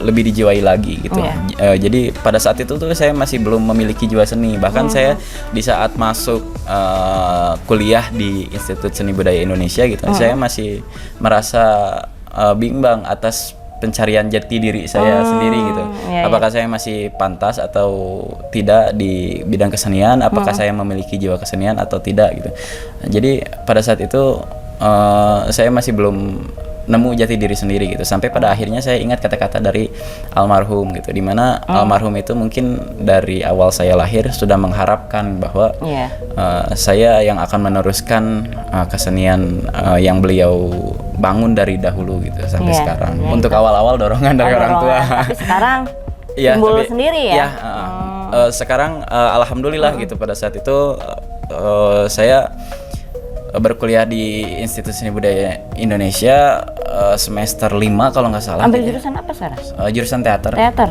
lebih dijiwai lagi gitu. Jadi pada saat itu tuh saya masih belum memiliki jiwa seni. Bahkan saya di saat masuk kuliah di Institut Seni Budaya Indonesia gitu, saya masih merasa bimbang atas pencarian jati diri saya sendiri gitu. Apakah saya masih pantas atau tidak di bidang kesenian? Apakah saya memiliki jiwa kesenian atau tidak gitu. Jadi pada saat itu saya masih belum nemu jati diri sendiri gitu, sampai pada akhirnya saya ingat kata-kata dari almarhum gitu, dimana almarhum itu mungkin dari awal saya lahir sudah mengharapkan bahwa saya yang akan meneruskan kesenian yang beliau bangun dari dahulu gitu sampai sekarang. Untuk awal-awal dorongan dari orang tua. Tapi sekarang timbul sendiri ya. Sekarang alhamdulillah gitu, pada saat itu saya berkuliah di Institut Seni Budaya Indonesia semester 5 kalau nggak salah. Ambil jurusan apa Sarah? Jurusan teater. 5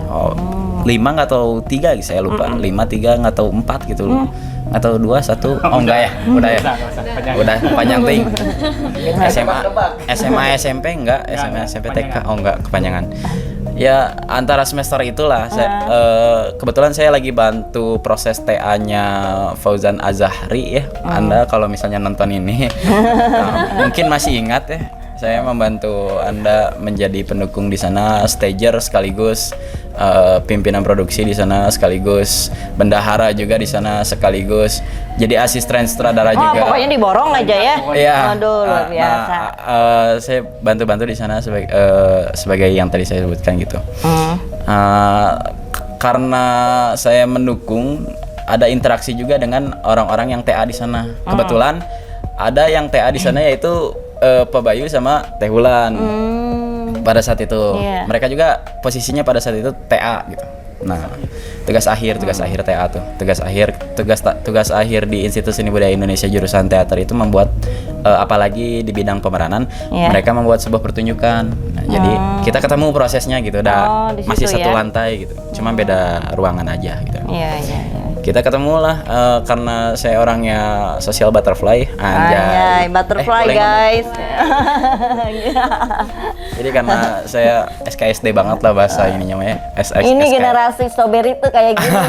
nggak tahu 3 saya lupa. 5, 3 nggak tahu 4 gitu loh. Nggak tahu 2, 1. Oh enggak ya? Udah panjang ting. SMA SMP enggak? SMA SMP TK oh enggak, kepanjangan. Ya antara semester itulah kebetulan saya lagi bantu proses TA-nya Fauzan Azahri ya. Anda kalau misalnya nonton ini mungkin masih ingat ya, saya membantu Anda menjadi pendukung di sana, stager sekaligus pimpinan produksi di sana, sekaligus bendahara juga di sana, sekaligus jadi asisten sutradara juga. Pokoknya diborong aja ya. Iya. Aduh, luar biasa. Saya bantu-bantu di sana sebagai yang tadi saya sebutkan gitu. Karena saya mendukung, ada interaksi juga dengan orang-orang yang TA di sana. Kebetulan ada yang TA di sana yaitu Pak Bayu sama Teh Wulan. Pada saat itu mereka juga posisinya pada saat itu TA gitu. Nah, tugas akhir TA tuh. Tugas akhir di Institut Seni Budaya Indonesia jurusan teater itu membuat apalagi di bidang pemeranan, mereka membuat sebuah pertunjukan. Nah, jadi kita ketemu prosesnya gitu, masih satu lantai gitu. Cuma beda ruangan aja gitu. Kita ketemu lah karena saya orangnya social butterfly. Anjay, butterfly guys. Jadi karena saya SKSD banget lah bahasa ininya ya. Ini generasi strawberry tuh kayak gini.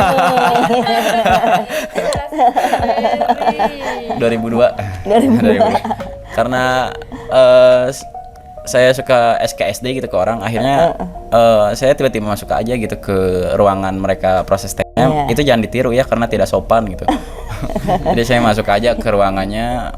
2002. Karena saya suka SKSD gitu ke orang, akhirnya saya tiba-tiba masuk aja gitu ke ruangan mereka proses tesnya. Itu jangan ditiru ya, karena tidak sopan gitu. Jadi saya masuk aja ke ruangannya,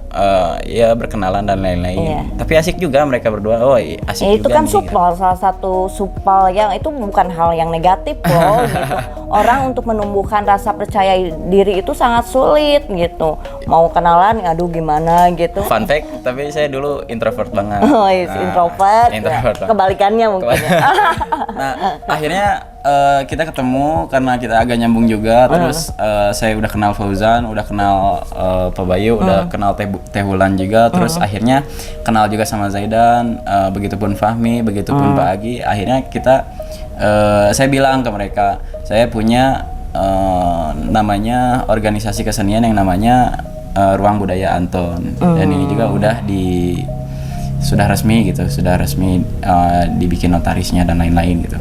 ya berkenalan dan lain-lain. Tapi asik juga mereka berdua. Oh asik itu juga. Kan supal, salah satu supal yang itu bukan hal yang negatif loh. Gitu. Orang untuk menumbuhkan rasa percaya diri itu sangat sulit gitu. Mau kenalan, aduh gimana gitu. Fun fact, tapi saya dulu introvert banget. Introvert. Kebalikannya mungkin. Nah, akhirnya kita ketemu karena kita agak nyambung juga. Terus saya udah kenal Fauzan, udah kenal Pak Bayu, udah kenal Teh Wulan juga. Terus akhirnya kenal juga sama Zaidan, begitupun Fahmi, begitupun Pak Agi. Akhirnya saya bilang ke mereka, saya punya namanya organisasi kesenian yang namanya Ruang Budaya Anton. Dan ini juga sudah resmi dibikin notarisnya dan lain-lain gitu.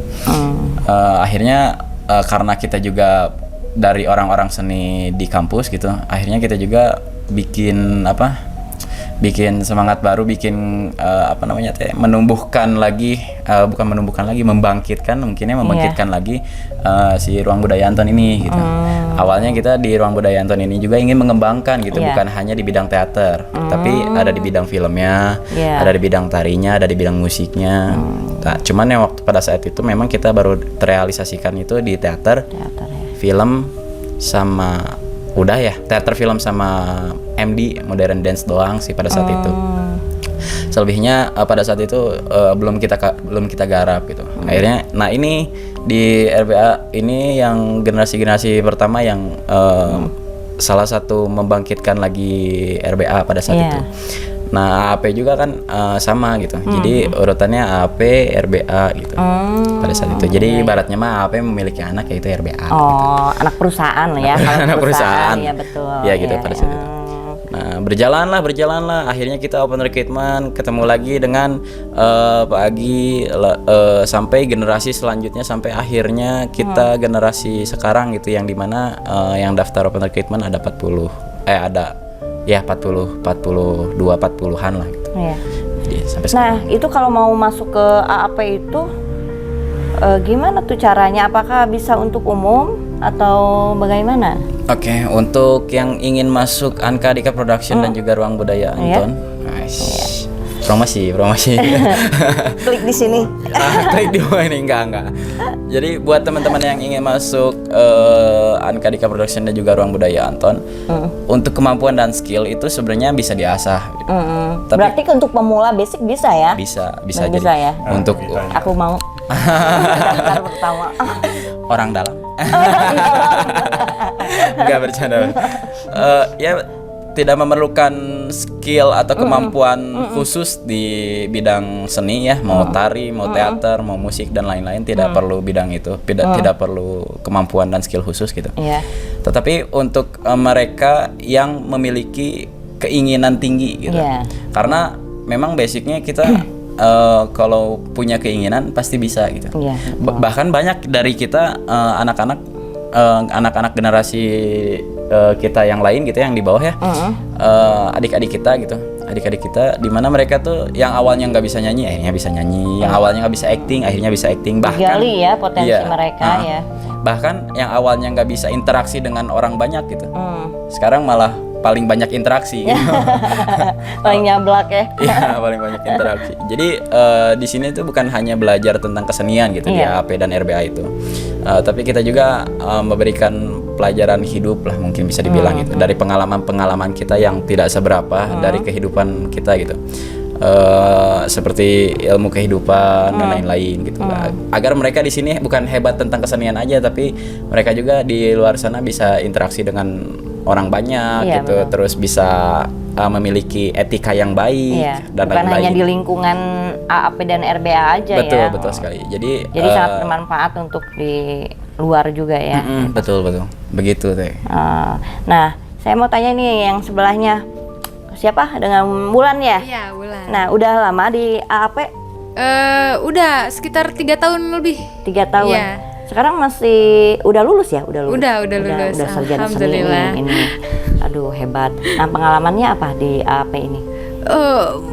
Akhirnya karena kita juga dari orang-orang seni di kampus gitu, akhirnya kita juga bikin semangat baru, membangkitkan lagi si Ruang Budaya Anton ini gitu. Awalnya kita di Ruang Budaya Anton ini juga ingin mengembangkan gitu, bukan hanya di bidang teater, tapi ada di bidang filmnya, ada di bidang tarinya, ada di bidang musiknya. Nah, cuman yang pada saat itu memang kita baru terrealisasikan itu di teater film sama teater film sama MD modern dance doang sih pada saat itu. Selebihnya pada saat itu belum kita garap gitu. Akhirnya, nah ini di RBA ini yang generasi pertama yang salah satu membangkitkan lagi RBA pada saat itu. Nah AP juga kan sama gitu. Jadi urutannya AP, RBA gitu pada saat itu. Jadi ibaratnya mah AP memiliki anak, yaitu RBA. Anak perusahaan ya. Anak perusahaan. Ya betul. Ya gitu pada saat itu. Nah, berjalanlah, akhirnya kita open recruitment, ketemu lagi dengan Pak Agi, sampai generasi selanjutnya, sampai akhirnya kita generasi sekarang gitu, yang dimana yang daftar open recruitment ada 40, ada ya 40, 42, 40-an lah gitu. Iya. Jadi, sampai Nah, sekarang. itu kalau mau masuk ke AAP itu gimana tuh caranya? Apakah bisa untuk umum atau bagaimana? Oke, untuk yang ingin masuk Anka Dika Production dan juga Ruang Budaya Anton, promosi. Klik di sini. Klik di bawah ini, enggak. Jadi buat teman-teman yang ingin masuk Anka Dika Production dan juga Ruang Budaya Anton, untuk kemampuan dan skill itu sebenarnya bisa diasah. Tapi Berarti untuk pemula basic bisa ya? bisa Bisa jadi ya? untuk Aku mau daftar pertama. orang dalam. Enggak, bercanda. Ya tidak memerlukan skill atau kemampuan khusus di bidang seni ya, mau tari, mau teater, mau musik dan lain-lain, tidak perlu bidang itu, tidak perlu kemampuan dan skill khusus gitu. Iya. Tetapi untuk mereka yang memiliki keinginan tinggi gitu. Iya. Karena memang basicnya kita kalau punya keinginan pasti bisa gitu. Iya. Bahkan banyak dari kita anak-anak generasi kita yang lain gitu, yang di bawah ya, adik-adik kita di mana mereka tuh yang awalnya nggak bisa nyanyi akhirnya bisa nyanyi, yang awalnya nggak bisa acting akhirnya bisa acting, bahkan Gali ya potensi mereka ya. bahkan yang awalnya nggak bisa interaksi dengan orang banyak gitu, sekarang malah paling banyak interaksi gitu. Paling nyablak ya. Iya, paling banyak interaksi. Jadi di sini tuh bukan hanya belajar tentang kesenian gitu di AAP dan RBA itu, tapi kita juga memberikan pelajaran hidup lah, mungkin bisa dibilang gitu, dari pengalaman kita yang tidak seberapa dari kehidupan kita gitu. Seperti ilmu kehidupan dan lain-lain gitu, agar mereka di sini bukan hebat tentang kesenian aja, tapi mereka juga di luar sana bisa interaksi dengan orang banyak gitu, terus bisa memiliki etika yang baik dan bukan lain-lain. hanya di lingkungan AAP dan RBA aja ya. Betul sekali. Jadi sangat bermanfaat untuk di luar juga ya. Betul begitu teh. Nah, saya mau tanya nih yang sebelahnya, siapa? Dengan Bulan ya? Iya, Bulan. Nah, udah lama di AAP? Udah sekitar 3 tahun lebih. 3 tahun. Iya. Sekarang masih udah lulus ya? Udah lulus. Udah lulus. Udah sarjana seni Alhamdulillah. ini. Aduh, hebat. Nah, pengalamannya apa di AAP ini?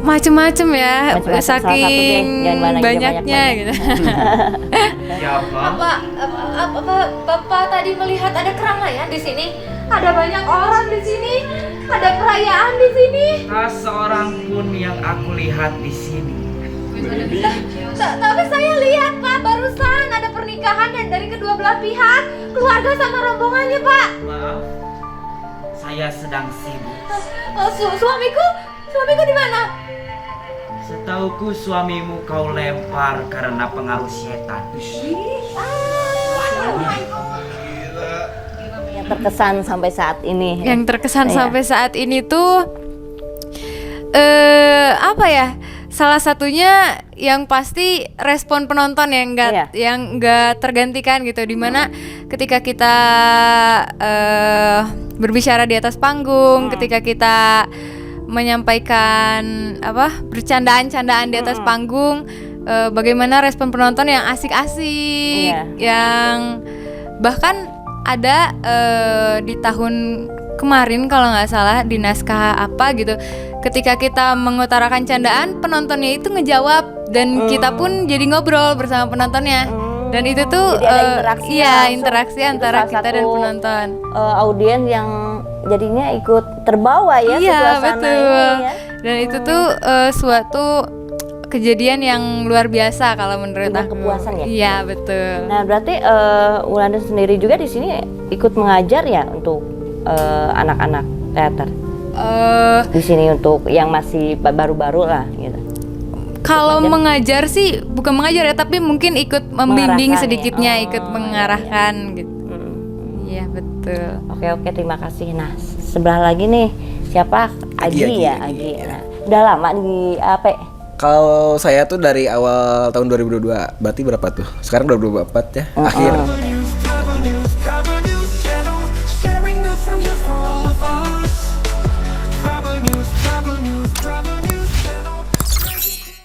Macem-macem ya, Macem-macem, salah satu deh. saking Jangan banyak, banyaknya banyak. gitu. Siapa? Bapak tadi melihat ada keramaian di sini? Ada banyak orang di sini? Ada perayaan di sini? Tak seorang pun yang aku lihat di sini. Tapi saya lihat Pak, barusan ada pernikahan dan dari kedua belah pihak, keluarga sama rombongannya Pak. Maaf, saya sedang sibuk. Suamiku di mana? Setauku suamimu kau lempar karena pengaruh setan. Yang terkesan sampai saat ini. Yang terkesan Iya. sampai saat ini tuh apa ya? Salah satunya yang pasti respon penonton yang nggak tergantikan gitu, dimana ketika kita berbicara di atas panggung, ketika kita menyampaikan bercandaan-candaan di atas panggung, bagaimana respon penonton yang asik-asik, yang bahkan ada di tahun kemarin kalau nggak salah di naskah apa gitu, ketika kita mengutarakan candaan, penontonnya itu ngejawab dan kita pun jadi ngobrol bersama penontonnya. Dan itu tuh Jadi ada interaksi interaksi Itu antara salah kita dan satu, penonton. Audiens yang jadinya ikut terbawa ya ke Iya, suasana betul. ini ya. Dan itu tuh suatu kejadian yang luar biasa kalau menurut Dengan aku. kepuasan ya? Iya, betul. Nah, berarti Wulandar sendiri juga di sini ikut mengajar ya untuk anak-anak teater. Di sini untuk yang masih baru-baru lah gitu. Kalau mengajar sih bukan mengajar ya, tapi mungkin ikut membimbing Mengarahkan sedikitnya, ya? ikut mengarahkan gitu. Iya, betul. Oke, terima kasih. Nah, sebelah lagi nih siapa? Agi. Nah, udah lama di AP? Kalau saya tuh dari awal tahun 2022, berarti berapa tuh? Sekarang 2024 ya, akhir.